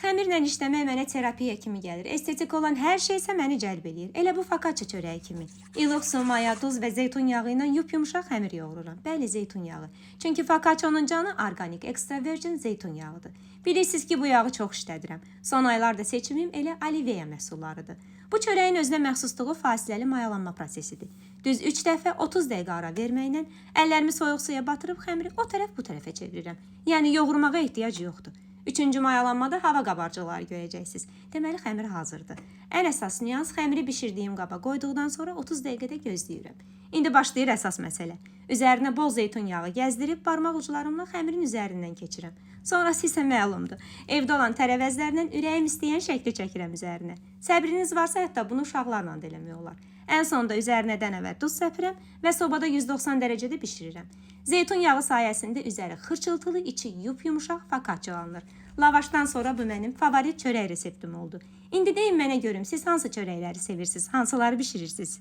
Xəmirlə işləmək mənə terapiya kimi gəlir. Estetik olan hər şey isə məni cəlb eləyir. Elə bu focaccia çörəyi kimi. İlıq su, maya, duz və zeytun yağı ilə yumşaq xəmir yoğururam. Bəli, zeytun yağı. Çünki focaccianın canı organik, extra virgin zeytun yağıdır. Bilirsiniz ki, bu yağı çox işlədirəm. Son aylarda seçimim elə oliveya məhsullarıdır. Bu çörəyin özünə məxsusluğu fasiləli mayalanma prosesidir. Düz 3 dəfə 30 dəqiqə ara verməklə əllərimi soyuq suya batırıb xəmiri o tərəf bu tərəfə çevirirəm. Yəni yoğurmağa ehtiyac yoxdur. Üçüncü mayalanmada hava qabarcıqları görəcəksiniz. Deməli, xəmir hazırdır. Ən əsas nüans xəmiri bişirdiyim qaba qoyduqdan sonra 30 dəqiqədə gözləyirəm. İndi başlayır əsas məsələ. Üzərinə bol zeytun yağı gəzdirib barmaq uclarımla xəmirin üzərindən keçirəm. Sonrası isə məlumdur. Evdə olan tərəvəzlərlə ürəyim istəyən şəkli çəkirəm üzərinə. Səbriniz varsa hətta bunu uşaqlarla da eləmək olar. Ən sonda üzərinə dənəvər duz səpirəm və sobada 190 dərəcədə bişirirəm. Zeytun yağı sayəsində üzəri xırçıltılı, içi yumşaq focaccia alınır. Lavaşdan sonra bu mənim favorit çörək reseptim oldu. İndi deyin mənə görüm, siz hansı çörəkləri sevirsiniz, hansıları bişirirsiniz?